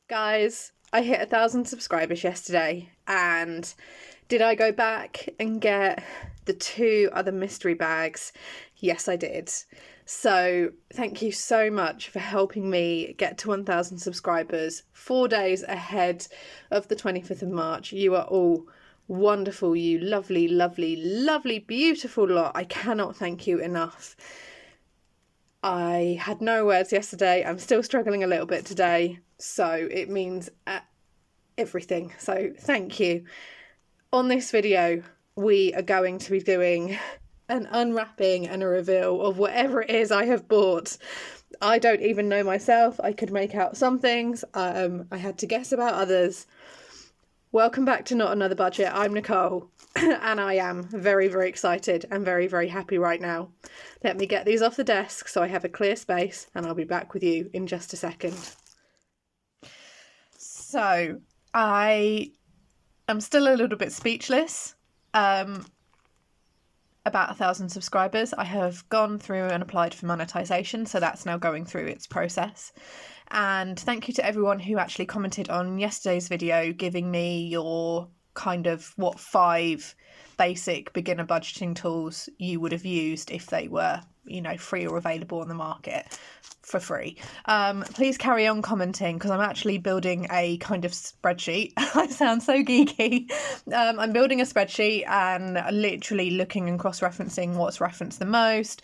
Guys, I hit 1,000 subscribers yesterday, and did I go back and get the 2 other mystery bags? Yes, I did. So thank you so much for helping me get to 1,000 subscribers 4 days ahead of the 25th of March. You are all wonderful, you lovely, lovely, lovely, beautiful lot. I cannot thank you enough. I had no words yesterday. I'm still struggling a little bit today, so it means everything. So thank you. On this video, we are going to be doing an unwrapping and a reveal of whatever it is I have bought. I don't even know myself. I could make out some things. I had to guess about others. Welcome back to Not Another Budget. I'm Nicole, and I am very, very excited and very, very happy right now. Let me get these off the desk so I have a clear space, and I'll be back with you in just a second. So, I am still a little bit speechless about 1,000 subscribers. I have gone through and applied for monetization, so that's now going through its process. And thank you to everyone who actually commented on yesterday's video, giving me your kind of what 5 basic beginner budgeting tools you would have used if they were, you know, free or available on the market for free. Please carry on commenting, because I'm actually building a kind of spreadsheet. I sound so geeky. I'm building a spreadsheet and literally looking and cross-referencing what's referenced the most,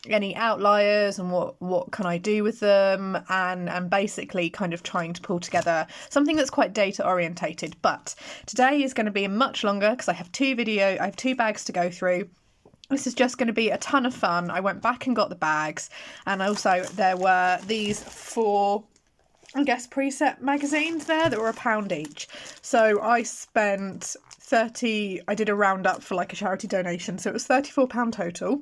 any outliers and what can I do with them, and basically kind of trying to pull together something that's quite data orientated. But today is going to be much longer because I have 2 bags to go through. This is just going to be a ton of fun. I went back and got the bags, and also there were these 4, I guess, preset magazines there that were £1 each. So I spent 30, I did a round up for like a charity donation, so it was £34 total.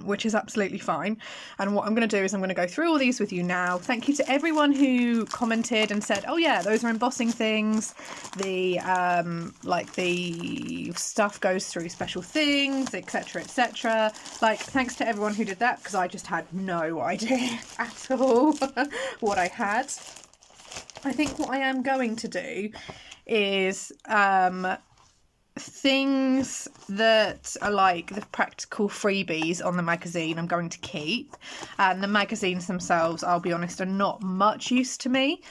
Which is absolutely fine. And what I'm going to do is I'm going to go through all these with you now. Thank you to everyone who commented and said, oh yeah, those are embossing things. The the stuff goes through special things, etc, etc. Like, thanks to everyone who did that, because I just had no idea at all what I had. I think what I am going to do is things that are like the practical freebies on the magazine I'm going to keep, and the magazines themselves, I'll be honest, are not much use to me.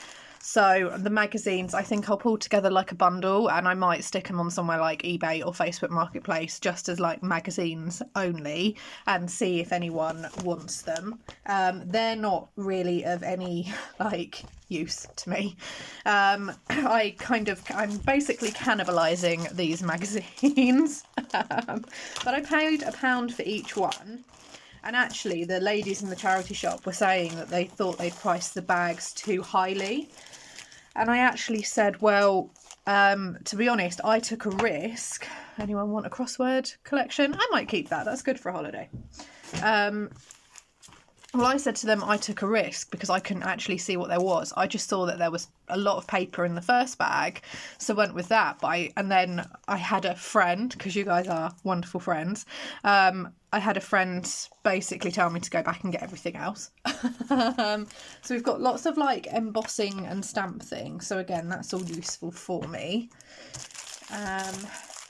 So the magazines, I think I'll pull together like a bundle, and I might stick them on somewhere like eBay or Facebook Marketplace just as like magazines only, and see if anyone wants them. They're not really of any like use to me. I'm basically cannibalizing these magazines. But I paid £1 for each one. And actually, the ladies in the charity shop were saying that they thought they'd priced the bags too highly. And I actually said, well, to be honest, I took a risk. Anyone want a crossword collection? I might keep that. That's good for a holiday. Well, I said to them I took a risk because I couldn't actually see what there was. I just saw that there was a lot of paper in the first bag, so went with that. And then I had a friend, because you guys are wonderful friends, I had a friend basically tell me to go back and get everything else. So we've got lots of like embossing and stamp things. So again, that's all useful for me.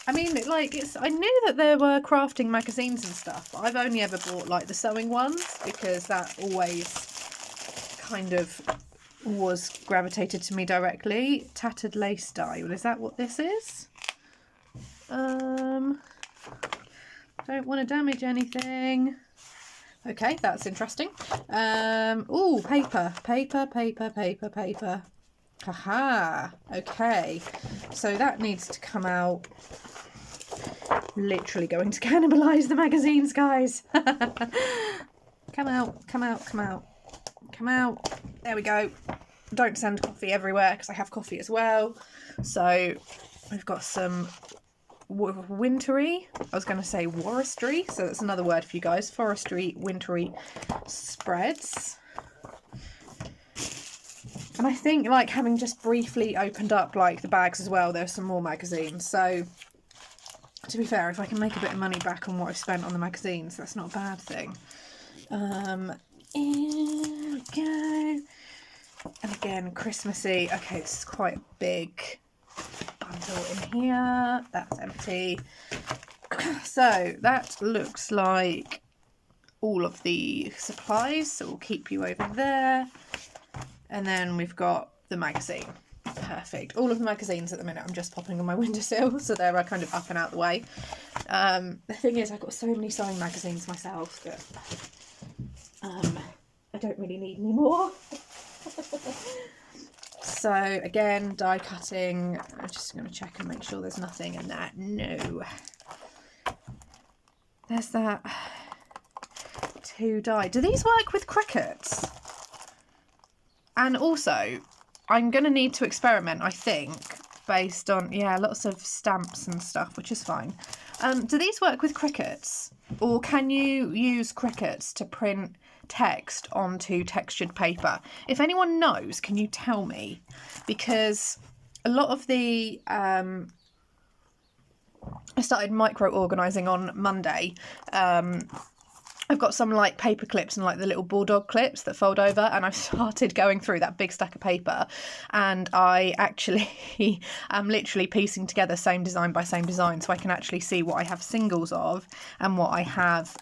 I mean, like, I knew that there were crafting magazines and stuff, but I've only ever bought like the sewing ones, because that always kind of was gravitated to me directly. Tattered lace dye. Well, is that what this is? Don't want to damage anything. Okay, that's interesting. Oh, paper. Haha. Okay, so that needs to come out. Literally going to cannibalize the magazines, guys. Come out. There we go. Don't send coffee everywhere, because I have coffee as well. So we've got some wintry, I was going to say forestry, so that's another word for you guys, forestry wintry spreads. And I think, like, having just briefly opened up like the bags as well, there's some more magazines. So to be fair, if I can make a bit of money back on what I've spent on the magazines, that's not a bad thing. Here we go. And again, Christmassy. Okay, this is quite a big bundle in here. That's empty. So that looks like all of the supplies. So we'll keep you over there. And then we've got the magazine. Perfect. All of the magazines at the minute I'm just popping on my windowsill, so they're kind of up and out the way. The thing is, I've got so many sewing magazines myself that I don't really need any more. So again, die cutting. I'm just going to check and make sure there's nothing in there. No. There's that 2 die. Do these work with crickets? And also, I'm going to need to experiment, I think, based on, yeah, lots of stamps and stuff, which is fine. Do these work with crickets? Or can you use crickets to print text onto textured paper? If anyone knows, can you tell me? Because a lot of the... I started micro-organising on Monday. I've got some like paper clips and like the little bulldog clips that fold over, and I've started going through that big stack of paper, and I actually am literally piecing together same design by same design, so I can actually see what I have singles of and what I have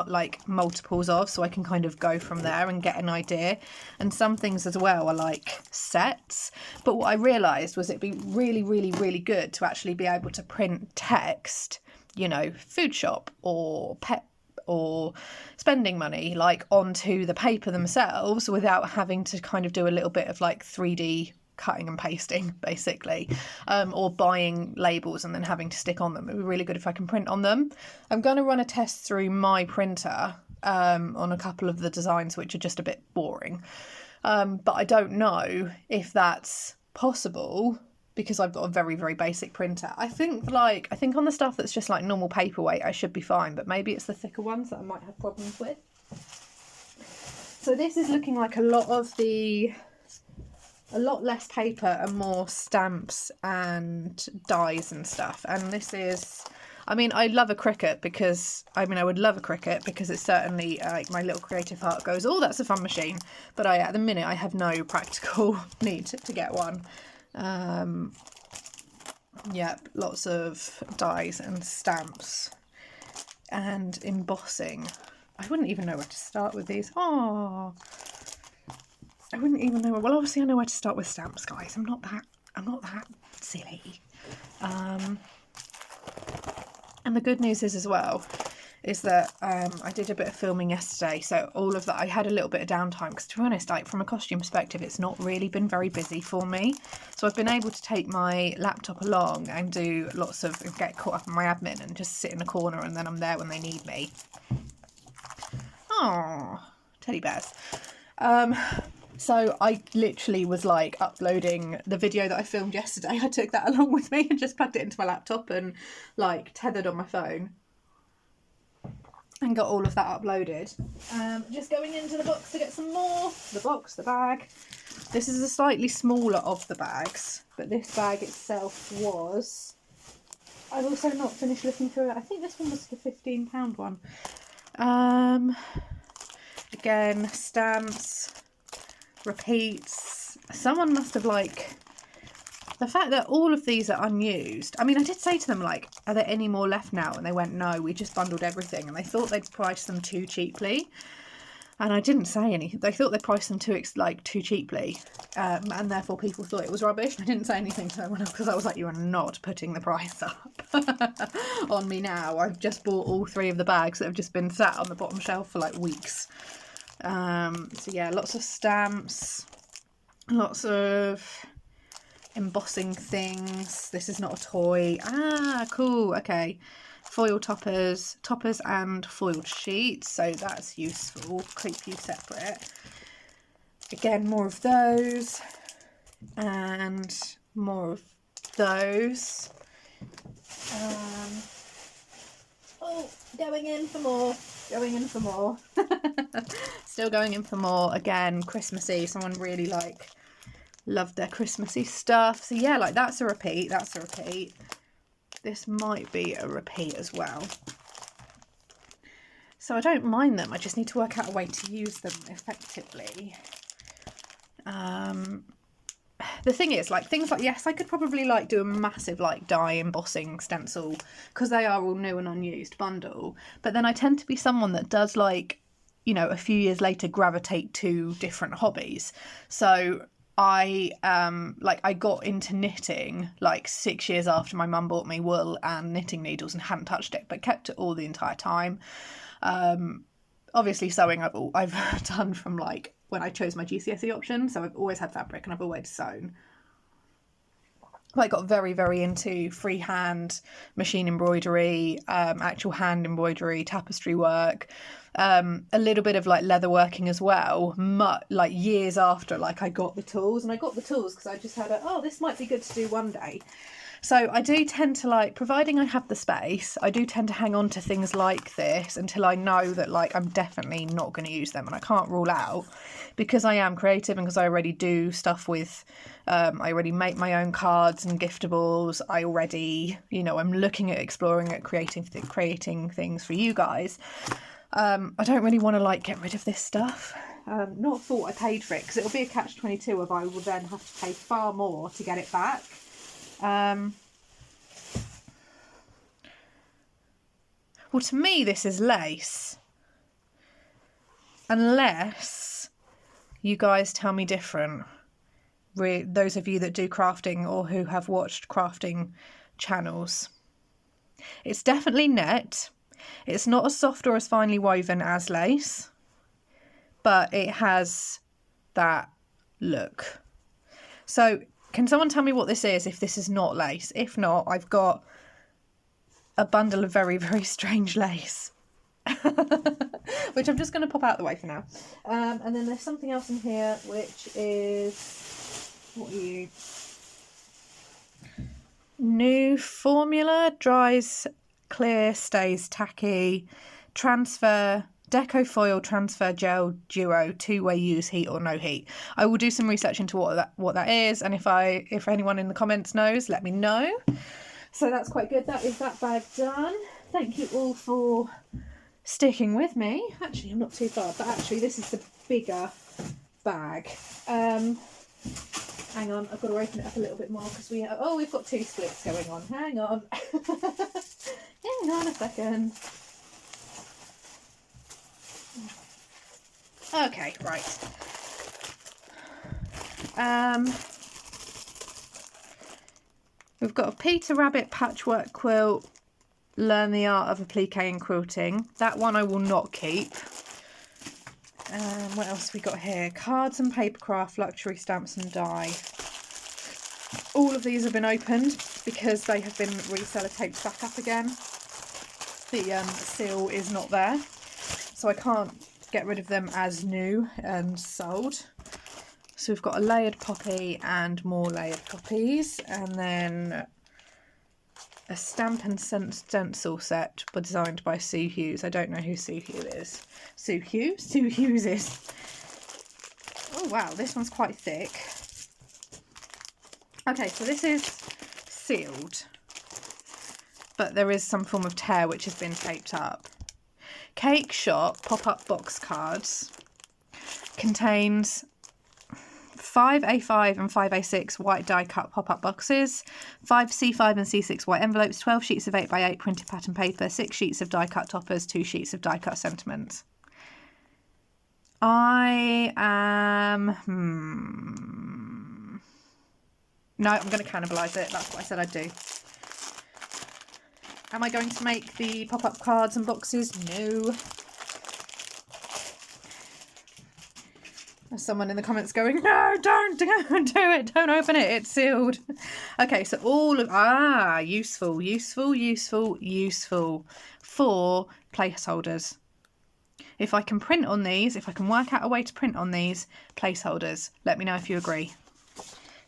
like multiples of, so I can kind of go from there and get an idea. And some things as well are like sets, but what I realised was it'd be really, really, really good to actually be able to print text, you know, food shop or pet or spending money, like onto the paper themselves without having to kind of do a little bit of like 3D cutting and pasting, basically, or buying labels and then having to stick on them. It would be really good if I can print on them. I'm going to run a test through my printer on a couple of the designs which are just a bit boring, but I don't know if that's possible, because I've got a very, very basic printer. I think on the stuff that's just like normal paperweight, I should be fine, but maybe it's the thicker ones that I might have problems with. So this is looking like a lot less paper and more stamps and dies and stuff. And this is, I mean, I love a Cricut because, I would love a Cricut because it's certainly like my little creative heart goes, oh, that's a fun machine. But at the minute, I have no practical need to get one. Yep, lots of dies and stamps and embossing. I wouldn't even know where to start with these. Oh, I wouldn't even know. Well, obviously I know where to start with stamps, guys. I'm not that silly. And the good news is as well is that I did a bit of filming yesterday, so all of that, I had a little bit of downtime, because to be honest, like from a costume perspective, it's not really been very busy for me. So I've been able to take my laptop along and do lots of, get caught up in my admin and just sit in a corner, and then I'm there when they need me. Oh, teddy bears. So I literally was like uploading the video that I filmed yesterday. I took that along with me and just plugged it into my laptop and like tethered on my phone and got all of that uploaded. Just going into the box to get some more. The bag. This is a slightly smaller of the bags, but this bag itself was... I've also not finished looking through it. I think this one was the £15 one. Again, stamps, repeats. Someone must have like... The fact that all of these are unused. I mean, I did say to them, like, are there any more left now? And they went, no, we just bundled everything. And they thought they'd priced them too cheaply. And I didn't say anything. They thought they priced them too cheaply. And therefore people thought it was rubbish. I didn't say anything to them because I was like, you are not putting the price up on me now. I've just bought all 3 of the bags that have just been sat on the bottom shelf for like weeks. So yeah, lots of stamps, lots of embossing things. This is not a toy. Ah, cool. Okay. Foil toppers and foiled sheets. So that's useful. Keep you separate. Again, more of those and more of those. Oh, going in for more. Still going in for more. Again, Christmassy. Someone really like loved their Christmassy stuff. So yeah, like that's a repeat. This might be a repeat as well. So I don't mind them. I just need to work out a way to use them effectively. The thing is, like, things like, yes, I could probably like do a massive like die embossing stencil because they are all new and unused bundle, but then I tend to be someone that does, like, you know, a few years later gravitate to different hobbies. So I I got into knitting like 6 years after my mum bought me wool and knitting needles and hadn't touched it, but kept it all the entire time. Obviously sewing I've done from like when I chose my GCSE option, so I've always had fabric and I've always sewn. I got very, very into freehand machine embroidery, actual hand embroidery, tapestry work, a little bit of like leather working as well. Like years after, like I got the tools, and I got the tools because I just had this might be good to do one day. So I do tend to, like, providing I have the space, I do tend to hang on to things like this until I know that, like, I'm definitely not going to use them, and I can't rule out, because I am creative and because I already do stuff with, I already make my own cards and giftables. I already, you know, I'm looking at exploring at creating things for you guys. I don't really want to, like, get rid of this stuff. Not thought I paid for it, because it'll be a catch-22 if I will then have to pay far more to get it back. Well, to me, this is lace. Unless you guys tell me different. Those of you that do crafting or who have watched crafting channels. It's definitely net. It's not as soft or as finely woven as lace, but it has that look. So can someone tell me what this is if this is not lace? If not, I've got a bundle of very, very strange lace, which I'm just going to pop out the way for now. And then there's something else in here, which is, what are you? New formula, dries, clear, stays tacky, transfer, deco foil, transfer gel duo, two-way use, heat or no heat. I will do some research into what that is, and if anyone in the comments knows, let me know. So that's quite good. That is that bag done. Thank you all for sticking with me. Actually, I'm not too far, but actually this is the bigger bag. Hang on, I've got to open it up a little bit more because we've got two splits going on. Hang on. Hang on a second. Okay, right. We've got a Peter Rabbit patchwork quilt, learn the art of applique and quilting. That one I will not keep. What else have we got here? Cards and papercraft, luxury stamps and die. All of these have been opened because they have been reseller taped back up again. The seal is not there, so I can't get rid of them as new and sold. So we've got a layered poppy and more layered poppies, and then a stamp and stencil set designed by Sue Hughes. I don't know who Sue Hughes is. Sue Hughes? Sue Hughes is. Oh wow, this one's quite thick. Okay, so this is sealed, but there is some form of tear which has been taped up. Cake Shop pop-up box cards contains 5 A5 and 5 A6 white die cut pop-up boxes, 5 C5 and C6 white envelopes, 12 sheets of 8x8 printed pattern paper, 6 sheets of die cut toppers, 2 sheets of die cut sentiments. I am... No, I'm going to cannibalise it. That's what I said I'd do. Am I going to make the pop-up cards and boxes? No. There's someone in the comments going, no, don't do it. Don't open it. It's sealed. Okay, so all of... useful for placeholders. If I can print on these, if I can work out a way to print on these placeholders, let me know if you agree.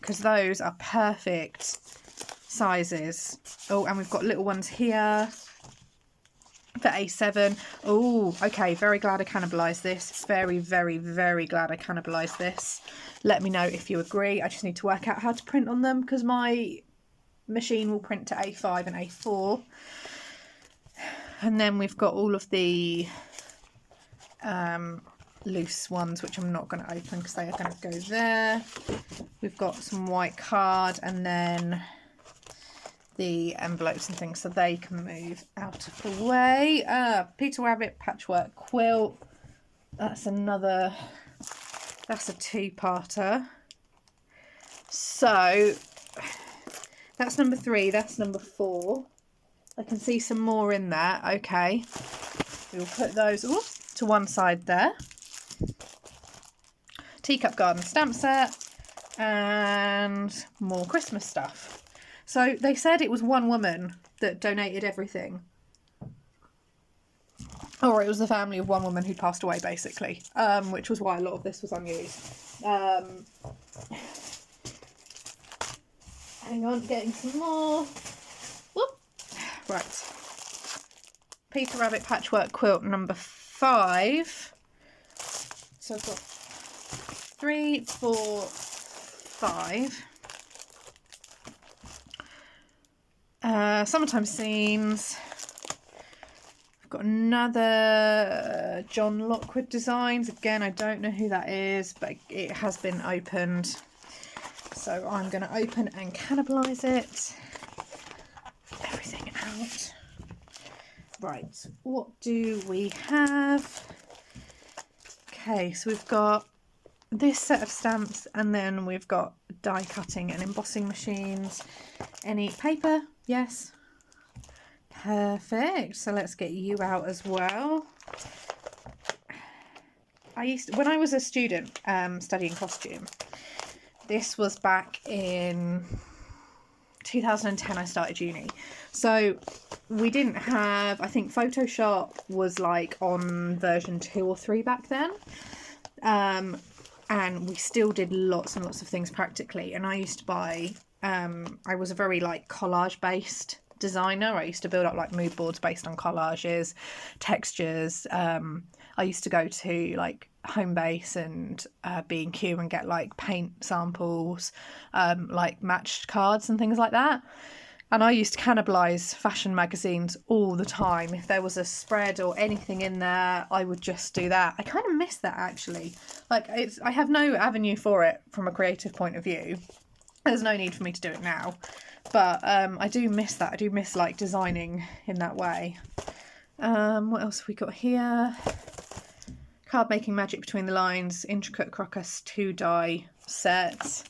Because those are perfect sizes. Oh, and we've got little ones here for A7. Oh, okay, very glad I cannibalised this. Very, very, very glad I cannibalised this. Let me know if you agree. I just need to work out how to print on them because my machine will print to A5 and A4. And then we've got all of the loose ones, which I'm not going to open because they are going to go there. We've got some white card, and then the envelopes and things, so they can move out of the way. Peter Rabbit patchwork quilt. That's a two-parter. So that's number 3, that's number 4. I can see some more in there. Okay, we'll put those to one side there. Teacup Garden stamp set and more Christmas stuff. So they said it was one woman that donated everything. Or it was the family of one woman who passed away, basically, which was why a lot of this was unused. Hang on, getting some more. Whoop. Right. Peter Rabbit patchwork quilt number 5. So I've got 3, 4, 5. Summertime scenes. I've got another John Lockwood Designs. Again, I don't know who that is, but it has been opened. So I'm going to open and cannibalise it. Everything out. Right, what do we have? Okay, so we've got this set of stamps, and then we've got die cutting and embossing machines. Any paper? Yes. Perfect. So let's get you out as well. When I was a student studying costume, this was back in 2010 I started uni. So we didn't have, I think Photoshop was like on version 2 or 3 back then. And we still did lots and lots of things practically. And I used to buy, I was a very like collage based designer. I used to build up like mood boards based on collages, textures. I used to go to like Homebase and B&Q and get like paint samples, like matched cards and things like that. And I used to cannibalise fashion magazines all the time. If there was a spread or anything in there, I would just do that. I kind of miss that actually. Like I have no avenue for it from a creative point of view. There's no need for me to do it now. But I do miss that. I do miss like designing in that way. What else have we got here? Card making magic between the lines, intricate crocus 2 die sets.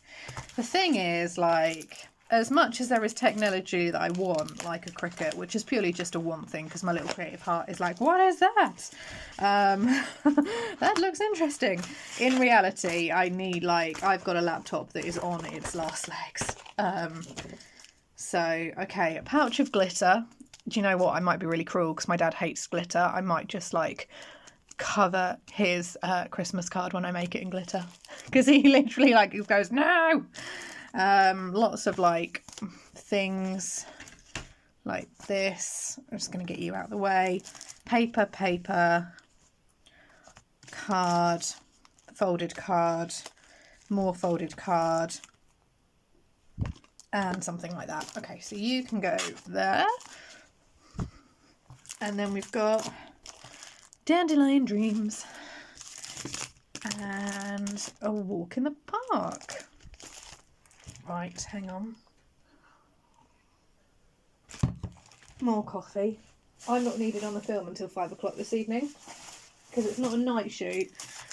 The thing is, like, as much as there is technology that I want, like a Cricut, which is purely just a want thing because my little creative heart is like, what is that? That looks interesting. In reality, I need, like, I've got a laptop that is on its last legs. So, okay, a pouch of glitter. Do you know what? I might be really cruel because my dad hates glitter. I might just, like, cover his Christmas card when I make it in glitter because he literally, like, he goes, no! Lots of like things like this. I'm just going to get you out of the way. Paper, card, folded card, more folded card, and something like that. Okay, so you can go there. And then we've got Dandelion Dreams and A Walk in the Park. Right, hang on. More coffee. I'm not needed on the film until 5 o'clock this evening because it's not a night shoot,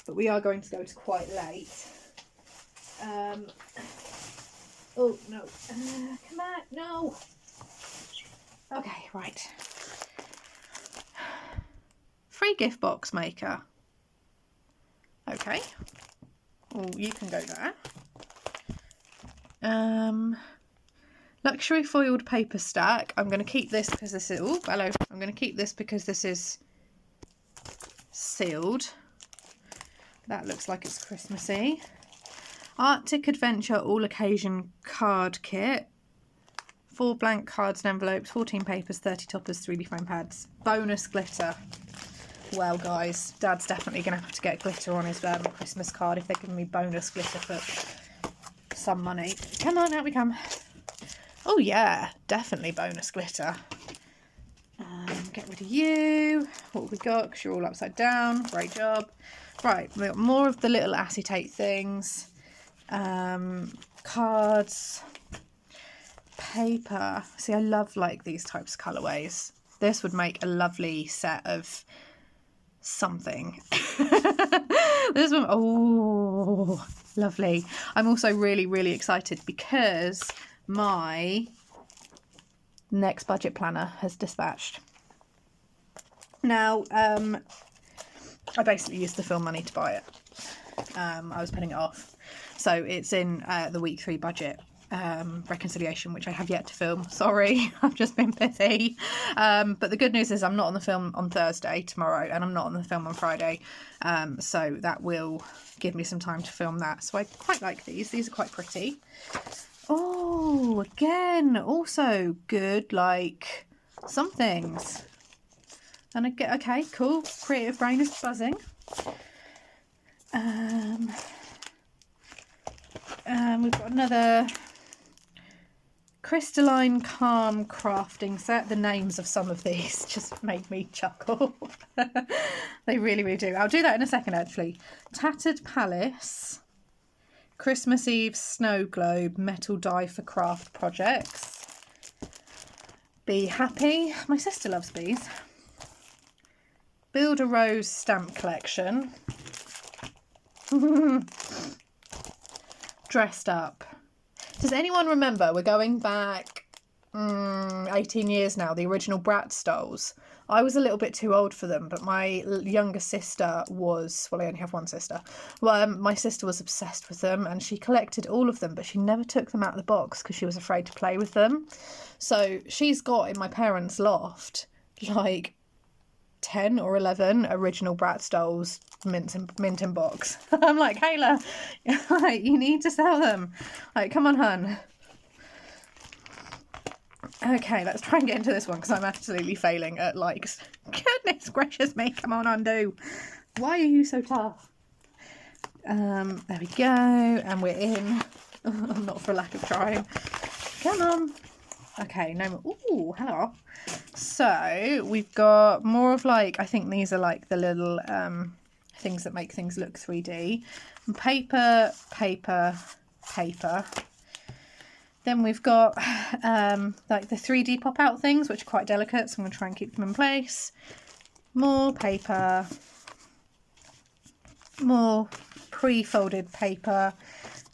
but we are going to go to quite late. Oh, no. Come on, no. Okay, right. Free gift box maker. Okay. Oh, you can go there. Luxury foiled paper stack. I'm going to keep this because this is, oh, hello. I'm going to keep this because this is sealed. That looks like it's Christmassy. Arctic Adventure All Occasion card kit. 4 blank cards and envelopes, 14 papers, 30 toppers, 3D foam pads. Bonus glitter. Well, guys, Dad's definitely going to have to get glitter on his Christmas card if they're giving me bonus glitter for some money. Come on, out we come. Oh yeah, definitely bonus glitter. Get rid of you. What have we got? Because you're all upside down. Great job. Right, we've got more of the little acetate things. Cards. Paper. See, I love like these types of colourways. This would make a lovely set of something. This one, oh, lovely. I'm also really, really excited because my next budget planner has dispatched. Now, I basically used the film money to buy it. I was putting it off. So it's in the week 3 budget reconciliation, which I have yet to film. Sorry, I've just been busy. But the good news is I'm not on the film on Thursday, tomorrow, and I'm not on the film on Friday. So that will give me some time to film that. So I quite like these. These are quite pretty. Oh, again, also good, like, some things. And again, okay, cool. Creative brain is buzzing. We've got another crystalline calm crafting set. The names of some of these just made me chuckle. They really, really do. I'll do that in a second, actually. Tattered Palace, Christmas Eve Snow Globe, metal die for craft projects. Be Happy. My sister loves these. Build a Rose stamp collection. Dressed Up. Does anyone remember, we're going back 18 years now, the original Bratz dolls? I was a little bit too old for them, but my younger sister was, well, I only have one sister. Well, my sister was obsessed with them and she collected all of them, but she never took them out of the box because she was afraid to play with them. So she's got in my parents' loft like 10 or 11 original Bratz dolls, mint in box. I'm like, Kayla, like, you need to sell them. Like, come on, hun. Okay, let's try and get into this one because I'm absolutely failing at likes. Goodness gracious me, come on, undo. Why are you so tough? There we go, and we're in. Not for lack of trying. Come on. Okay, no more. Ooh, hello. So we've got more of like, I think these are like the little things that make things look 3D. Paper, paper, paper. Then we've got like the 3D pop out things, which are quite delicate, so I'm going to try and keep them in place. More paper. More pre-folded paper.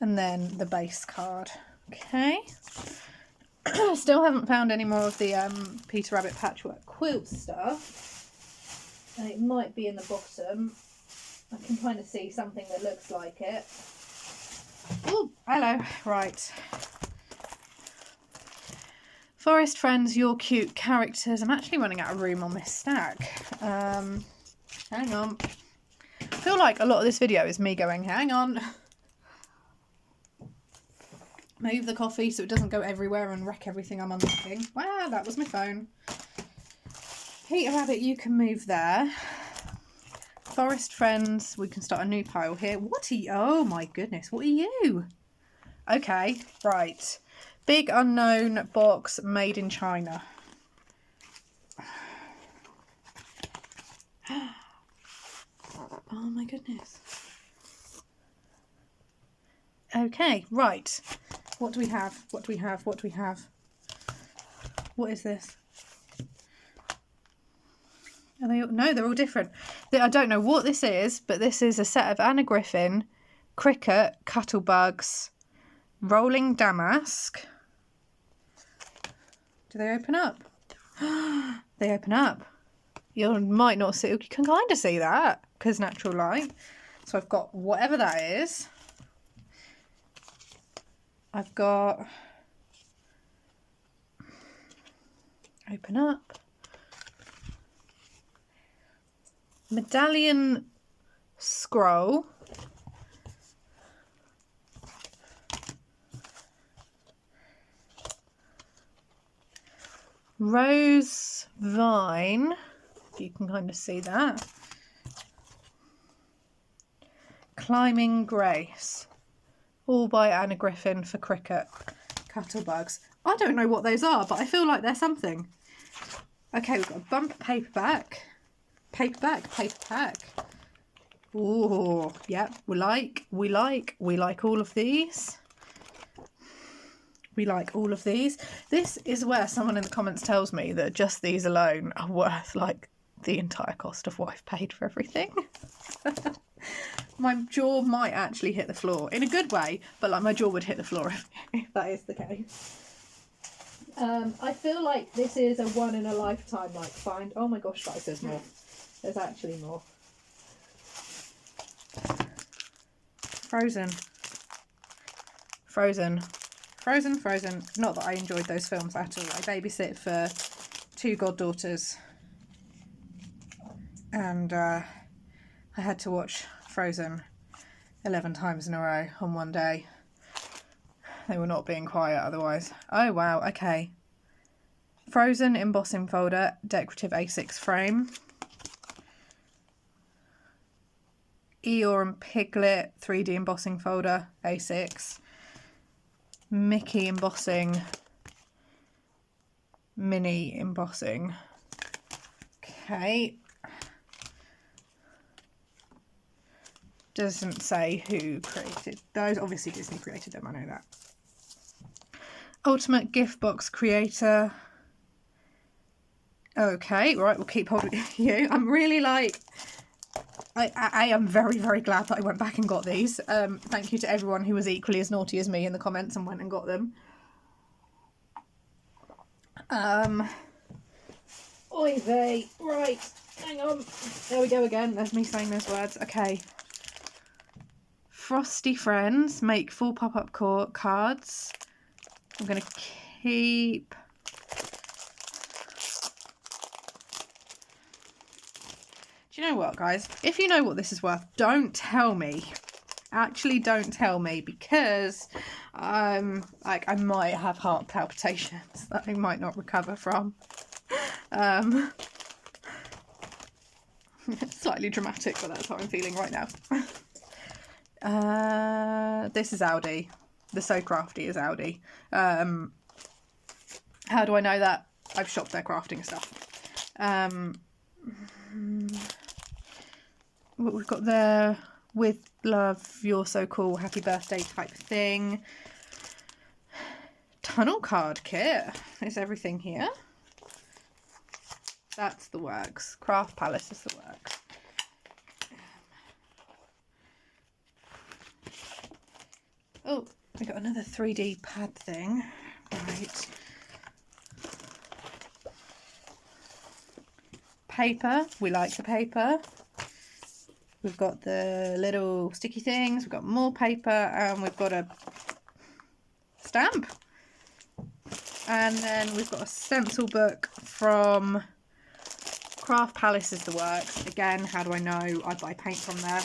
And then the base card. Okay. Still haven't found any more of the Peter Rabbit patchwork quilt stuff, and it might be in the bottom. I can kind of see something that looks like it. Oh, hello. Right. Forest Friends, Your Cute Characters. I'm actually running out of room on this stack. Hang on. I feel like a lot of this video is me going, hang on. Move the coffee so it doesn't go everywhere and wreck everything I'm unlocking. Wow, that was my phone. Peter Rabbit, you can move there. Forest Friends, we can start a new pile here. What are you? Oh my goodness, what are you? Okay, right. Big Unknown box made in China. Oh my goodness. Okay, right. What do we have? What do we have? What do we have? What is this? Are they all... No, they're all different. I don't know what this is, but this is a set of Anna Griffin, Cricket, Cuttlebugs, Rolling Damask. Do they open up? They open up. You might not see, you can kind of see that because natural light. So I've got whatever that is. I've got open up. Medallion scroll. Rose vine, if you can kind of see that. Climbing Grace. All by Anna Griffin for Cricket. Cuttlebugs. I don't know what those are, but I feel like they're something. Okay, we've got a bumper paperback. Paperback, paperback. Oh, yep, we like all of these. We like all of these. This is where someone in the comments tells me that just these alone are worth like the entire cost of what I've paid for everything. My jaw might actually hit the floor in a good way, but like my jaw would hit the floor if that is the case. I feel like this is a one in a lifetime like find. Oh my gosh, guys, there's more. There's actually more. Frozen. Not that I enjoyed those films at all. I babysit for 2 goddaughters, and I had to watch Frozen 11 times in a row on one day. They were not being quiet otherwise. Oh wow, okay. Frozen embossing folder, decorative A6 frame. Eeyore and Piglet 3D embossing folder, A6. Mickey embossing, mini embossing. Okay. Doesn't say who created those. Obviously Disney created them, I know that. Ultimate gift box creator. Okay, right, we'll keep holding you. I'm really like, I am very, very glad that I went back and got these. Thank you to everyone who was equally as naughty as me in the comments and went and got them. Oy vey. Right, hang on. There we go again. There's me saying those words. Okay. Frosty Friends make full pop-up cards. I'm going to keep... Do you know what, guys? If you know what this is worth, don't tell me. Actually, don't tell me, because like I might have heart palpitations that I might not recover from. Slightly dramatic, but that's how I'm feeling right now. This is Aldi. The So Crafty is Aldi. How do I know that? I've shopped their crafting stuff. What we've got there, with love, you're so cool, happy birthday type thing. Tunnel card kit. Is everything here? That's the works. Craft Palace is the works. Oh, we got another 3D pad thing. Right. Paper. We like the paper. We've got the little sticky things. We've got more paper, and we've got a stamp. And then we've got a stencil book from Craft Palace is the works. Again, how do I know? I buy paint from there.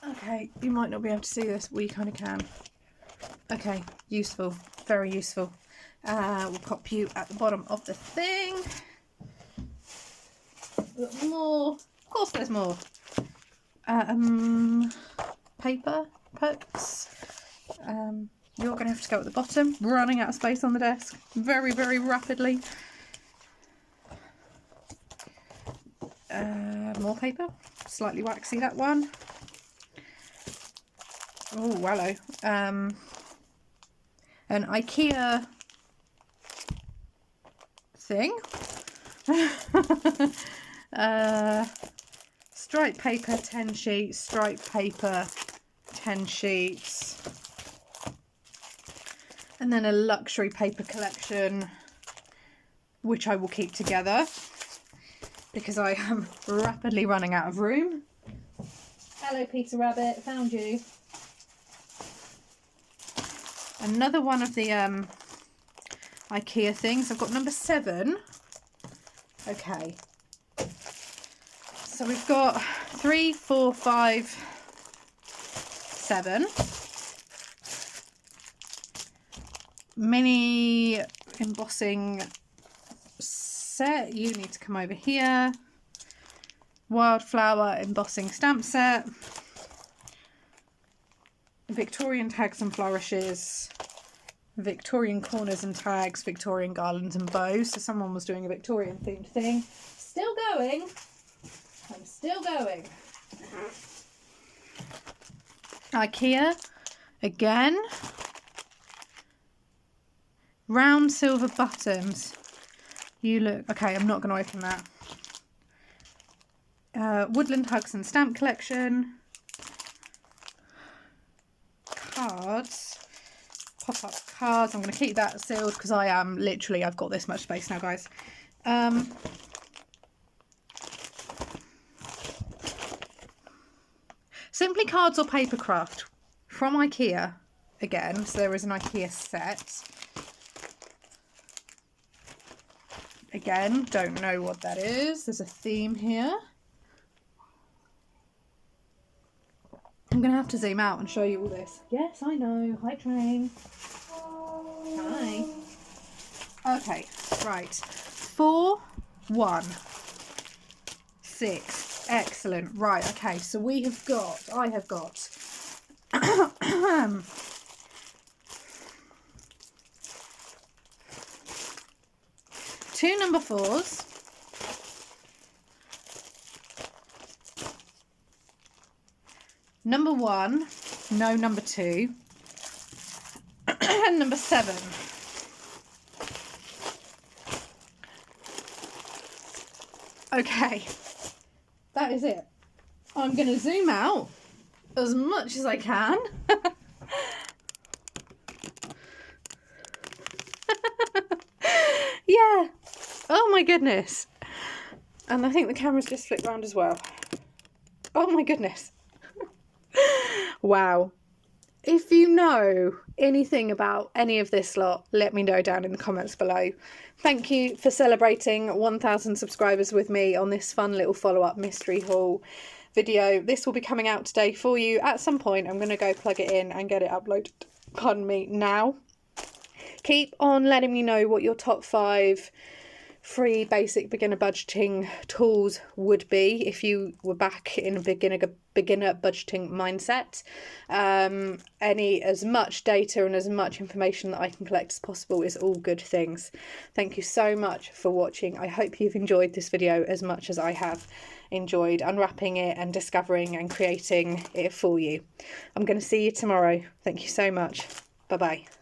Okay, you might not be able to see this. We kind of can. Okay, useful. Very useful. We'll pop you at the bottom of the thing. More. Of course there's more. Paper pokes. You're going to have to go at the bottom. Running out of space on the desk. Very, very rapidly. More paper. Slightly waxy, that one. Oh, hello. An IKEA thing. Striped paper, 10 sheets. Striped paper, 10 sheets. And then a luxury paper collection, which I will keep together because I am rapidly running out of room. Hello, Peter Rabbit. Found you. Another one of the IKEA things. I've got number 7. Okay. So we've got 3, 4, 5, 7. Mini embossing set. You need to come over here. Wildflower embossing stamp set. Victorian tags and flourishes. Victorian corners and tags, Victorian garlands and bows. So someone was doing a Victorian themed thing. Still going. I'm still going. IKEA again. Round silver buttons. You look okay. I'm not going to open that. Woodland Hugs and Stamp Collection. Cards. Pop-up cards. I'm going to keep that sealed because I am literally, I've got this much space now, guys. Simply Cards or Papercraft from IKEA again. So there is an IKEA set. Again, don't know what that is. There's a theme here. I'm going to have to zoom out and show you all this. Yes, I know. Hi, train. Hi. Okay, right. 4, 1, 6. Excellent. Right, okay. So I have got 2 number 4s. Number 1, no number 2, and number 7. Okay, that is it. I'm going to zoom out as much as I can. Yeah. Oh my goodness. And I think the camera's just flipped round as well. Oh my goodness. Wow. If you know anything about any of this lot, let me know down in the comments below. Thank you for celebrating 1,000 subscribers with me on this fun little follow-up mystery haul video. This will be coming out today for you at some point. I'm going to go plug it in and get it uploaded, pardon me, now. Keep on letting me know what your top 5 free basic beginner budgeting tools would be if you were back in a beginner budgeting mindset. As much data and as much information that I can collect as possible is all good things. Thank you so much for watching. I hope you've enjoyed this video as much as I have enjoyed unwrapping it and discovering and creating it for you. I'm going to see you tomorrow. Thank you so much. Bye bye.